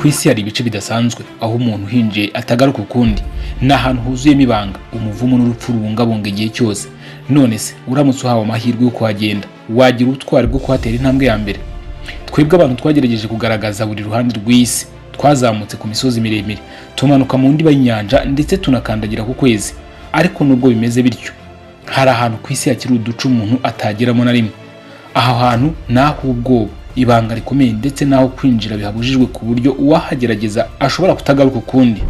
Ku isi hari ibice bidasanzwe aho umuntu uhinjiye atagaruka ukundi. Ni ahantu huzuyemo ibanga, umuvumo n'urupfu rubungabunga igihe cyose. None se uramutse uhawe amahirwe yo kuhagenda, wagira ubutwari bwo kuhatera intambwe ya mbere? Twebwe abantu twagerageje kugaragaza buri ruhande rw'isi. Twazamutse ku misozi miremire, tumanuka mu ndiba y'inyanja ndetse tunakandagira ku kwezi. Ariko nubwo bimeze bityo, hari ahantu ku isi hakiri uduce umuntu atageramo na rimwe. Aho hantu ni ah'ubwoba, ibanga rikomeye ndetse n'aho kwinjira bihabujijwe ku buryo uwahagerageza ashobora kutagaruka ukundi.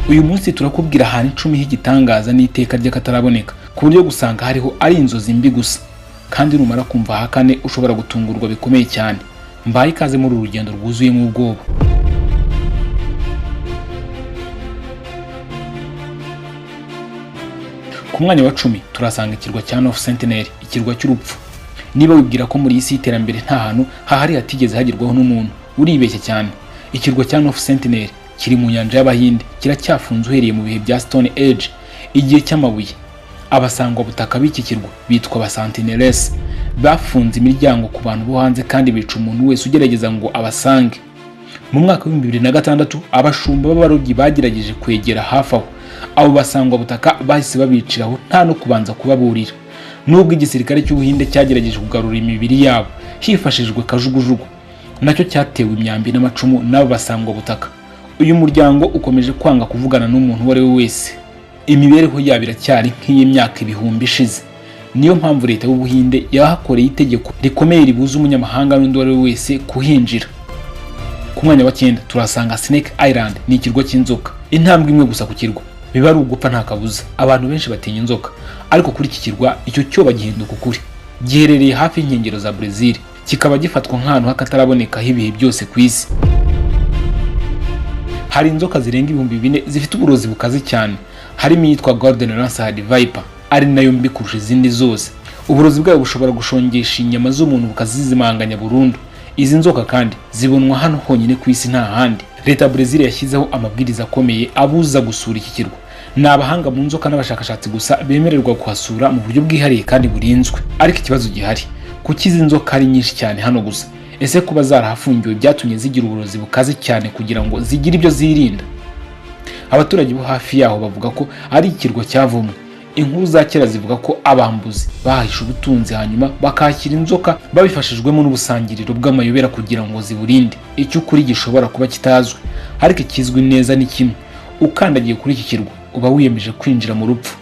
Uyu munsi turakubwira ahantu 10 h'igitangaza n'iteka ry'akataraboneka, ku buryo gusanga hariho ari inzozi mbi gusa. Kandi numara kumva aha kane ushobora gutungurwa bikomeye cyane. Mbaye ikaze muri uru rugendo rwuzuyemo ubwoba. Ku mwanya wa 10 turasanga ikirwa cya North Sentinel, ikirwa cy'urupfu. Niba wibwira ko muri isi y'iterambere nta hantu hahari hatigeze hagerwaho n'umuntu, uribeshya cyane. Ikirwa cya North Sentinel kiri mu nyanja y'Abahinde, kiracyafunze uhereye mu bihe bya Stone Age, igihe cy'amabuye. Abasangwa butaka b'iki kirwa bitwa abasantineles. Bafunze imiryango ku bantu bo hanze kandi bica umuntu wese ugerageza ngo abasange. Mu mwaka wa 2006 abashumba b'abarobyi bagerageje kwegera hafi aho. Abo basangwa butaka bahise babiciraho nta no kubanza kubaburira. Nubwo igisirikare cy'Ubuhinde cyagerageje kugarura imibiri yabo hifashishijwe kajugujugu, nacyo cyatewe imyambi n'amacumu n'abo basangwa butaka. Uyu muryango ukomeje kwanga kuvugana n'umuntu wari we wese. Imibereho yabo iracyari nk'iy'imyaka ibihumbi ishize. Niyo mpamvu leta y'Ubuhinde yahakoreye itegeko rikomeye ribuza umunyamahanga n'undi wari we wese kuhinjira. Ku mwanya wa 9 turasanga Snake Island, ni ikirwa cy'inzoka. Intambwe imwe gusa ku kirwa biba ari ugupfa nta kabuza. Abantu benshi batinya inzoka, ariko kuri iki kirwa icyo cyo bagihinduka ukuri. Giherereye hafi y'inkengero za Brazil, kikaba gifatwa nk'ahantu h'akataraboneka ibihe byose ku isi. Hari inzoka zirenga 4000 zifite uburozi bukaze cyane. Harimo iyitwa Golden Lance Viper, ari nayo mbi kurusha izindi zose. Uburozi bwayo bushobora gushongesha inyama z'umuntu bukazizimanganya burundu. Izi nzoka kandi zibonwa hano honyine ku isi nta handi. Leta ya Brazil yashyizeho amabwiriza akomeye abuza gusura iki kirwa. Ni abahanga mu nzoka n'abashakashatsi gusa bemererwa kuhasura mu buryo bwihariye kandi burinzwe. Ariko ikibazo gihari, kuki izi nzoka ari nyinshi cyane hano gusa? Ese kuba zarahafungiwe byatumye zigira uburozi bukaze cyane kugira ngo zigire ibyo zirinda? Abaturage bo hafi yaho bavuga ko ari ikirwa cyavumwe. Inkuru za kera zivuga ko abambuzi bahisha ubutunzi hanyuma bakakira inzoka babifashijwemo n'ubusangiriro bw'amayobera kugira ngo ziburinde. Icyo ukuri gishobora kuba kitazwi, ariko ikizwi neza ni kimwe: ukandagiye kuri iki kirwa uba wiyemeje kwinjira mu rupfu.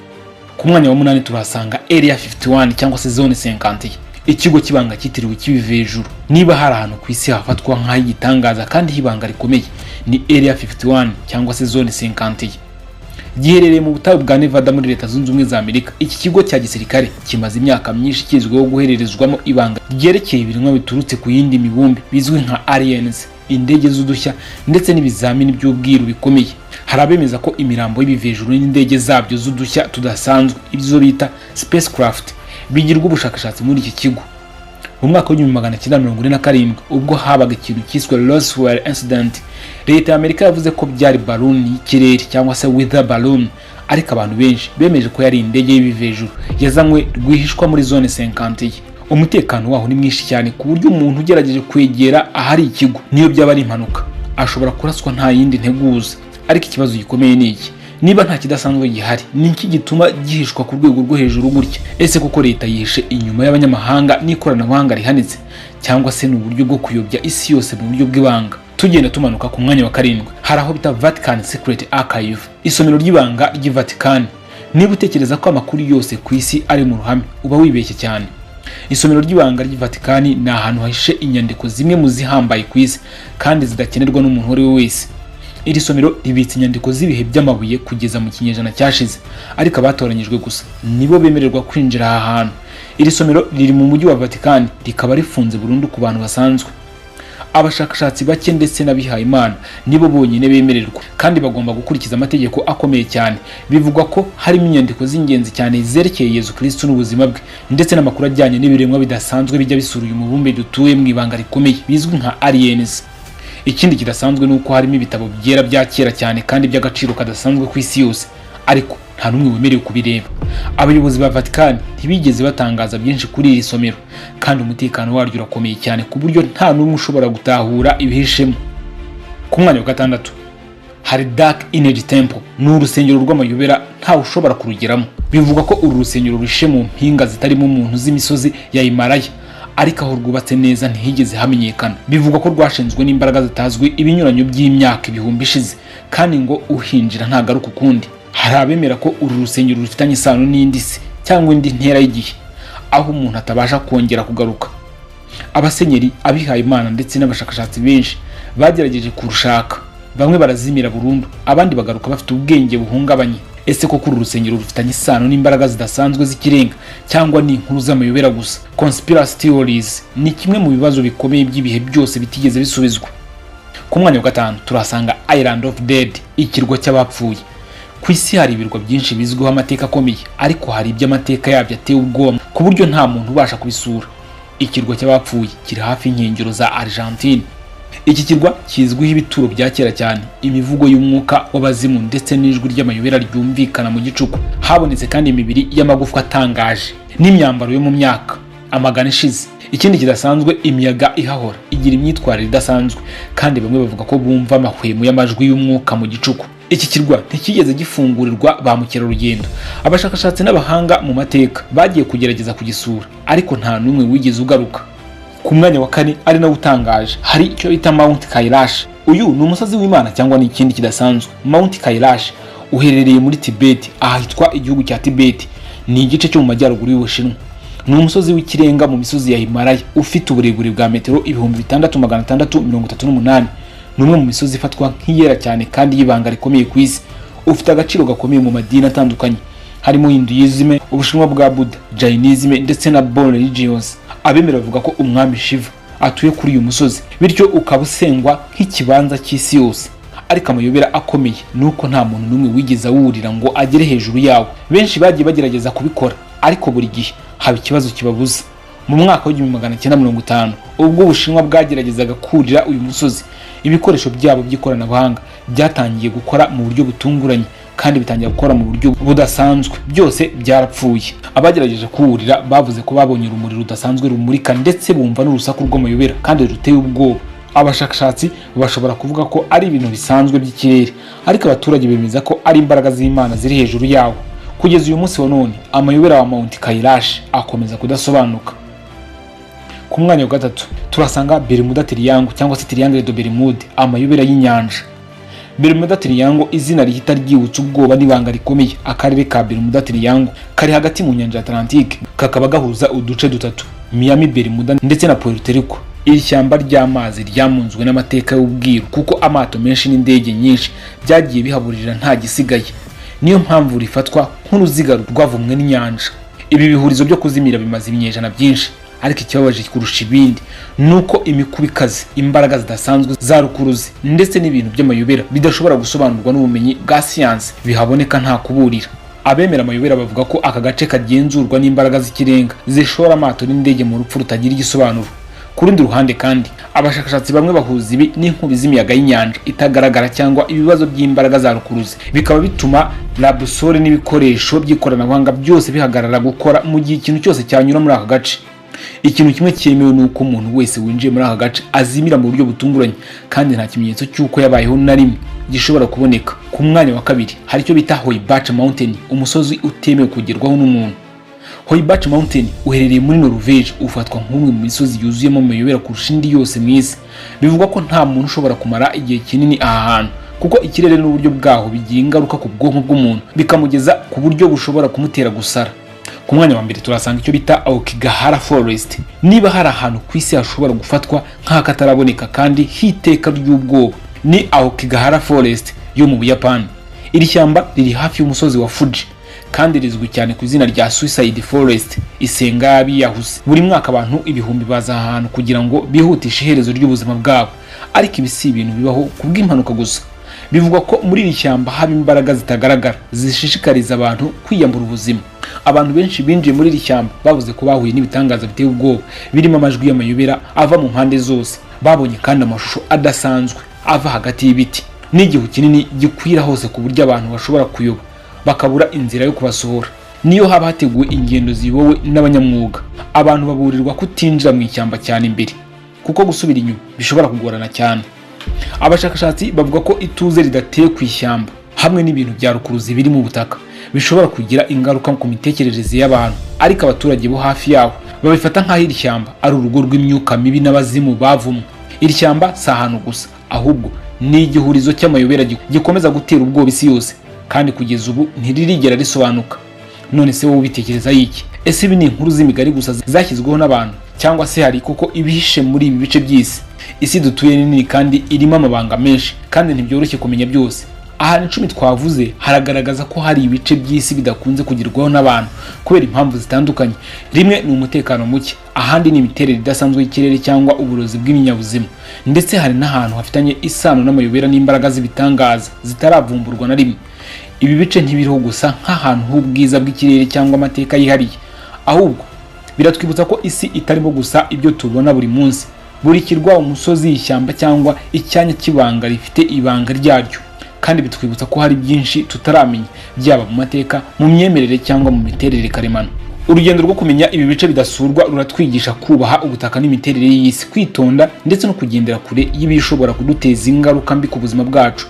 Ku mwanya wa 8 turasanga Area 51 cyangwa se Zone 50, ikigo kibanga kitiriwe cy'ibivejuru. Niba hari ahantu ku isi hafatwa nk'ayigitangaza kandi hibanga rikomeye, ni Area 51 cyangwa se Zone 50. Giherereye mu butayu bwa Nevada muri Leta Zunze Ubumwe za Amerika. Iki kigo cya gisirikare kimaze imyaka myinshi kizwiho guhererezwamo ibanga ryerekeye ibiremwa biturutse ku yindi mibumbe bizwi nka aliens, indege z'udushya ndetse n'ibizamini by'ubwiru bikomeye. Hari abemeza ko imirambo y'ibivejuru n'indege zabyo z'udushya tudasanzwe, ibyo bita spacecraft, bigirwa ubushakashatsi muri iki kigo. Mu mwaka wa 1947 ubwo habaga ikintu cyiswe Roswell incident, leta ya Amerika yavuze ko byari balloon y'ikirere cyangwa se weather balloon, ariko abantu benshi bemeje ko yari indege y'ibivejuru yazanywe rwihishwa muri Zone 50. Umutekano waho ni mwinshi cyane ku buryo umuntu ugerageje kwegera ahari ikigo, niyo byaba ari impanuka, ashobora kuraswa nta yindi nteguza. Ariko ikibazo gikomeye ni iki: niba nta kidasanzwe gihari, ni iki gituma gihishwa ku rwego rwo hejuru gutya? Ese kuko leta yihishe inyuma y'abanyamahanga n'ikoranabuhanga rihanitse, cyangwa se ni uburyo bwo kuyobya isi yose mu buryo bw'ibanga? Tugenda tumanuka ku mwanya wa 7 hari aho bita Vatican Secret Archive, isomero ry'ibanga ry'i Vatican. Niba utekereza ko amakuru yose ku isi ari mu ruhame, uba wibeshye cyane. Isomero ry'ibanga ry'i Vatican ni ahantu hahishe inyandiko zimwe mu zihambaye ku isi kandi zidakenerwa n'umuntu wari we wese. Iri somero ribitse inyandiko z'ibihe by'amabuye kugeza mu kinyejana cyashize, ariko abatoranyijwe gusa nibo bemererwa kwinjira aha hantu. Iri somero riri mu mujyi wa Vatican, rikaba rifunze burundu ku bantu basanzwe. Abashakashatsi bake ndetse n'abihaye Imana nibo bonyine bemererwa, kandi bagomba gukurikiza amategeko akomeye cyane. Bivugwa ko harimo inyandiko z'ingenzi cyane zerekeye Yesu Kristo n'ubuzima bwe, ndetse n'amakuru ajyanye n'ibiremwa bidasanzwe bijya bisura uyu mubumbe dutuye mu ibanga rikomeye bizwi nka aliens. Ikindi kidasanzwe nuko harimo ibitabo byera bya kera cyane kandi by'agaciro kadasanzwe ku isi yose, ariko nta numwe wemerewe kubireba. Abayobozi ba Vatican ntibigeze batangaza byinshi kuri iri somero, kandi umutekano waryo urakomeye cyane ku buryo nta numwe ushobora gutahura ibihishemo. Ku mwanya wa gatandatu hari Dark Energy Temple, ni urusengero rw'amayobera ntawe ushobora kurugeramo. Bivuga ko uru rusengero rushe mu mpinga zitarimo umuntu z'imisozi ya Himalaya, ariko aho rwubatse neza ntihigeze hamenyekana. Bivuga ko rwashinzwe n'imbaraga zitazwi ibinyuranyo by'imyaka ibihumbi ishize, kandi ngo uhinjira ntagaruka ukundi. Hari abemera ko uru rusengero rufitanye isano n'indi si cyangwa indi ntera y'igihe, aho umuntu atabasha kongera kugaruka. Abasenyeri, abihaye Imana ndetse n'abashakashatsi benshi bagerageje kurushaka, bamwe barazimira burundu, abandi bagaruka bafite ubwenge buhungabanye. Ese koko uru rusengero rufitanye isano n'imbaraga zidasanzwe z'ikirenga cyangwa ni inkuru z'amayobera gusa? Conspiracy theories ni kimwe mu bibazo bikomeye by'ibihe byose bitigeze bisubizwa. Ku mwanya wa gatanu turasanga Island of Dead, ikirwa cy'abapfuye. Ku isi hari ibirwa byinshi bizwiho amateka akomeye, ariko hari iby'amateka yabyo ateye ubwoba ku buryo nta muntu ubasha kubisura. Ikirwa cy'abapfuye kiri hafi y'inkengero za Argentine. Iki kirwa kizwiho ibituro bya kera cyane, imivugo y'umwuka w'abazimu ndetse n'ijwi ry'amayobera ryumvikana mu gicuku. Habonetse kandi imibiri y'amagufwa atangaje n'imyambaro yo mu myaka amagana ishize. Ikindi kidasanzwe, imiyaga ihahora igira imyitwarire idasanzwe, kandi bamwe bavuga ko bumva amahwemo y'amajwi y'umwuka mu gicuku. Iki kirwa ntikigeze gifungurirwa ba mukerarugendo. Abashakashatsi n'abahanga mu mateka bagiye kugerageza kugisura, ariko nta n'umwe wigeze ugaruka. Ku mwanya wa kane ari nawe utangaje hari icyo bita Mount Kailash. Uyu ni umusozi w'Imana cyangwa ni ikindi kidasanzwe. Mount Kailash uherereye muri Tibet, ahitwa igihugu cya Tibet. Ni igice cyo mu majyaruguru y'Ubushinwa. Ni umusozi w'ikirenga mu misozi ya Himalaya, ufite uburebure bwa metero 6638. Ni umwe mu misozi ifatwa nk'iyera cyane kandi y'ibanga rikomeye ku isi. Ufite agaciro gakomeye mu madini atandukanye, harimo Hinduism, Ubushinwa bwa Buddha, Jainism ndetse na Bon religions. Abemera bavuga ko umwami Shiva atuye kuri uyu musozi, bityo ukaba usengwa nk'ikibanza cy'isi yose. Ariko amayobera akomeye nuko nta muntu n'umwe wigeze awurira ngo agere hejuru yawo. Benshi bagiye bagerageza kubikora, ariko buri gihe haba ikibazo kibabuza. Mu mwaka wa 1950 ubwo Ubushinwa bwageragezaga kurira uyu musozi, ibikoresho byabo by'ikoranabuhanga byatangiye gukora mu buryo butunguranye, kandi bitangira gukora mu buryo budasanzwe. Byose byarapfuye. Abagerageje kuwurira bavuze ko babonye urumuri rudasanzwe rumurika ndetse bumva n'urusaku rw'amayobera kandi ruteye ubwoba. Abashakashatsi bashobora kuvuga ko ari ibintu bisanzwe by'ikirere, ariko abaturage bemeza ko ari imbaraga z'Imana ziri hejuru yawo. Kugeza uyu munsi wa none amayobera wa Mount Kailash akomeza kudasobanuka. Ku mwanya wa gatatu turasanga Bermuda Triangle cyangwa se Triangle de Bermude, amayobera y'inyanja. Bermuda Triangle izina rihita ryibutsa ubwoba n'ibanga rikomeye. Akarere ka Bermuda Triangle kari hagati mu nyanja Atlantique, kakaba gahuza uduce dutatu: Miami, Bermuda ndetse na Puerto Rico. Iri shyamba ry'amazi ryamunzwe n'amateka y'ubwiru, kuko amato menshi n'indege nyinshi byagiye bihaburira nta gisigaye. Niyo mpamvu rifatwa nk'uruziga rwavumwe n'inyanja. Ibi bihurizo byo kuzimira bimaze ibinyejana byinshi, ariko ikibabaje kurusha ibindi nuko imikuba ikaze, imbaraga zidasanzwe za rukuruzi ndetse n'ibintu by'amayobera bidashobora gusobanurwa n'ubumenyi bwa siyansi bihaboneka nta kuburira. Abemera amayobera bavuga ko aka gace kagenzurwa n'imbaraga z'ikirenga zishora amato n'indege mu rupfu rutagira igisobanuro. Ku rundi ruhande kandi abashakashatsi bamwe bahuza ibi n'inkubi z'imiyaga y'inyanja itagaragara cyangwa ibibazo by'imbaraga za rukuruzi, bikaba bituma labusole n'ibikoresho by'ikoranabuhanga byose bihagarara gukora mu gihe ikintu cyose cyanyura muri aka gace. Ikintu kimwe cyemewe nuko umuntu wese winjiye muri aka gace azimira mu buryo butunguranye, kandi nta kimenyetso cy'uko yabayeho na rimwe gishobora kuboneka. Ku mwanya wa kabiri hari icyo bita Hoibach Mountain, umusozi utemewe kugerwaho n'umuntu. Hoibach Mountain uherereye muri Norvege, ufatwa nk'umwe mu misozi yuzuyemo amayobera kurusha indi yose mu isi. Bivugwa ko nta muntu ushobora kumara igihe kinini aha hantu, kuko ikirere n'uburyo bwaho bigira ingaruka ku bwonko bw'umuntu, bikamugeza ku buryo bushobora kumutera gusara. Ku mwanya wa mbere turasanga icyo bita Aokigahara Forest. Niba hari ahantu ku isi hashobora gufatwa nk'akataraboneka kandi hiteka ry'ubwoba, ni Aokigahara Forest yo mu Buyapani. Iri shyamba riri hafi y'umusozi wa Fuji, kandi rizwi cyane ku izina rya Suicide Forest, isenga y'abiyahuse. Buri mwaka abantu ibihumbi baza ahantu kugira ngo bihutishe iherezo ry'ubuzima bwabo, ariko ibi si ibintu bibaho kubw'impanuka gusa. Bivugwa ko muri iri shyamba haba imbaraga zitagaragara zishishikariza abantu kwiyambura ubuzima. Abantu benshi binjiye muri iri shyamba bavuze ko bahuye n'ibitangaza biteye ubwoba, birimo amajwi y'amayobera ava mu mpande zose. Babonye kandi amashusho adasanzwe ava hagati y'ibiti, n'igihu kinini gikwira hose ku buryo abantu bashobora kuyoba bakabura inzira yo kubasohora. Niyo haba hateguwe ingendo ziyobowe n'abanyamwuga, abantu baburirwa kutinjira mu ishyamba cyane imbere, kuko gusubira inyuma bishobora kugorana cyane. Abashakashatsi bavuga ko ituze ridateye ku ishyamba hamwe n'ibintu bya rukuruzi biri mu butaka bishobora kugira ingaruka ku mitekerereze y'abantu, ariko abaturage bo hafi yaho babifata nk'aho iri shyamba ari urugo rw'imyuka mibi n'abazimu bavumwe. Iri shyamba si ahantu gusa, ahubwo ni igihurizo cy'amayobera gikomeza gutera ubwoba isi yose, kandi kugeza ubu ntiririgera risobanuka. None se wowe ubitekereza iki? Ese ibi ni inkuru z'imigari gusa zashyizweho n'abantu, cyangwa se hari koko ibihishe muri ibi bice by'isi? Isi dutuye ni nini kandi irimo amabanga menshi, kandi ntibyoroshye kumenya byose. Ahantu 10 twavuze haragaragaza ko hari ibice by'isi bidakunze kugerwaho n'abantu kubera impamvu zitandukanye. Rimwe ni umutekano muke, ahandi ni imiterere idasanzwe y'ikirere cyangwa uburozi bw'ibinyabuzima, ndetse hari n'ahantu hafitanye isano n'amayobera n'imbaraga z'ibitangaza zitaravumburwa na rimwe. Ibi bice ntibiriho gusa nk'ahantu h'ubwiza bw'ikirere cyangwa amateka yihariye, ahubwo biratwibutsa ko isi itarimo gusa ibyo tubona buri munsi. Buri kirwa, umusozi, ishyamba cyangwa icyanya cy'ibanga rifite ibanga ryaryo, kandi bitwibutsa ko hari byinshi tutaramenya, byaba mu mateka, mu myemerere cyangwa mu miterere karemano. Urugendo rwo kumenya ibi bice bidasurwa ruratwigisha kubaha ubutaka n'imiterere y'isi, kwitonda ndetse no kugendera kure y'ibishobora kuduteza ingaruka mbi ku buzima bwacu.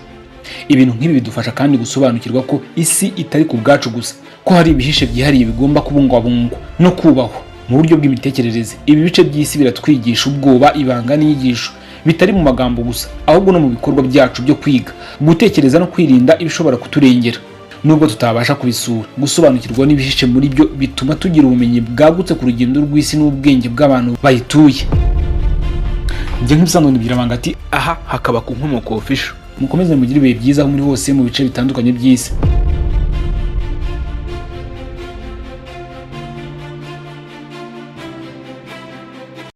Ibintu nk'ibi bidufasha kandi gusobanukirwa ko isi itari ku bwacu gusa, ko hari ibihishe byihariye bigomba kubungwabungwa no kubahwa. Mu buryo bw'imitekerereze, ibi bice by'isi biratwigisha ubwoba, ibanga n'inyigisho bitari mu magambo gusa, ahubwo no mu bikorwa byacu byo kwiga, gutekereza no kwirinda ibishobora kuturengera. Nubwo tutabasha kubisura, gusobanukirwa n'ibihishe muri byo bituma tugira ubumenyi bwagutse ku rugendo rw'isi n'ubwenge bw'abantu bayituye. Njye nk'ibisanzwe Nibyiramanga ati aha hakaba ku Nkomoko Official. Mukomeze mugire ibihe byiza muri hose mu bice bitandukanye by'isi.